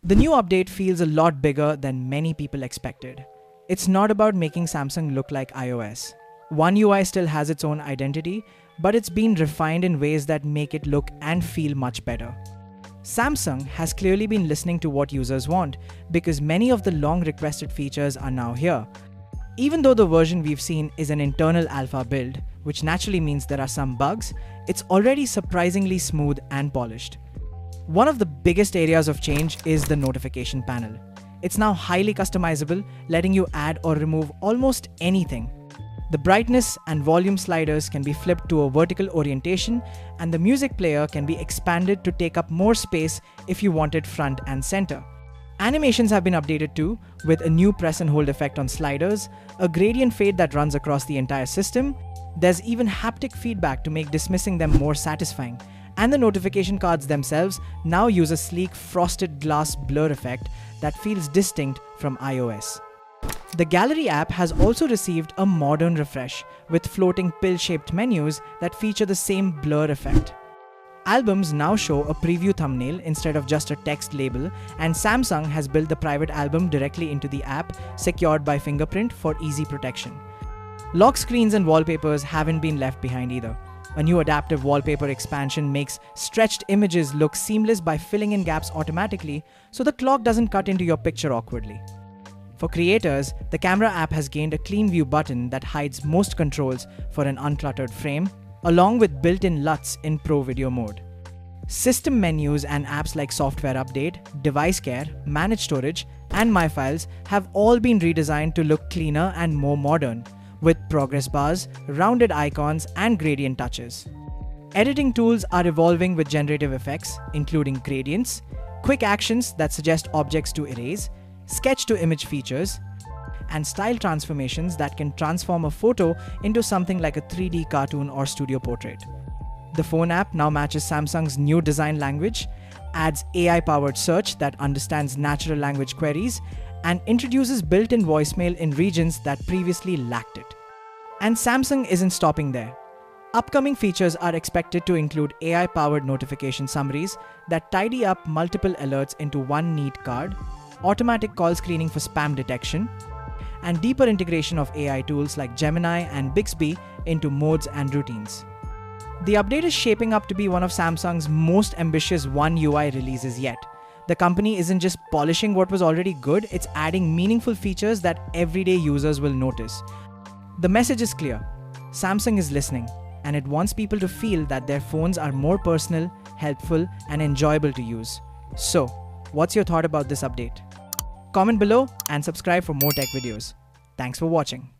The new update feels a lot bigger than many people expected. It's not about making Samsung look like iOS. One UI still has its own identity, but it's been refined in ways that make it look and feel much better. Samsung has clearly been listening to what users want because many of the long requested features are now here. Even though the version we've seen is an internal alpha build, which naturally means there are some bugs, it's already surprisingly smooth and polished. One of the biggest areas of change is the notification panel. It's now highly customizable, letting you add or remove almost anything. The brightness and volume sliders can be flipped to a vertical orientation, and the music player can be expanded to take up more space if you want it front and center. Animations have been updated too, with a new press and hold effect on sliders, a gradient fade that runs across the entire system. There's even haptic feedback to make dismissing them more satisfying. And the notification cards themselves now use a sleek frosted glass blur effect that feels distinct from iOS. The Gallery app has also received a modern refresh with floating pill-shaped menus that feature the same blur effect. Albums now show a preview thumbnail instead of just a text label, and Samsung has built the private album directly into the app, secured by fingerprint for easy protection. Lock screens and wallpapers haven't been left behind either. A new adaptive wallpaper expansion makes stretched images look seamless by filling in gaps automatically, so the clock doesn't cut into your picture awkwardly. For creators, the Camera app has gained a clean view button that hides most controls for an uncluttered frame, along with built-in LUTs in Pro Video mode. System menus and apps like Software Update, Device Care, Manage Storage, and My Files have all been redesigned to look cleaner and more modern, with progress bars, rounded icons, and gradient touches. Editing tools are evolving with generative effects, including gradients, quick actions that suggest objects to erase, sketch-to-image features, and style transformations that can transform a photo into something like a 3D cartoon or studio portrait. The phone app now matches Samsung's new design language, adds AI-powered search that understands natural language queries, and introduces built-in voicemail in regions that previously lacked it. And Samsung isn't stopping there. Upcoming features are expected to include AI-powered notification summaries that tidy up multiple alerts into one neat card, automatic call screening for spam detection, and deeper integration of AI tools like Gemini and Bixby into modes and routines. The update is shaping up to be one of Samsung's most ambitious One UI releases yet. The company isn't just polishing what was already good, it's adding meaningful features that everyday users will notice. The message is clear. Samsung is listening, and it wants people to feel that their phones are more personal, helpful, and enjoyable to use. So, what's your thought about this update? Comment below and subscribe for more tech videos. Thanks for watching.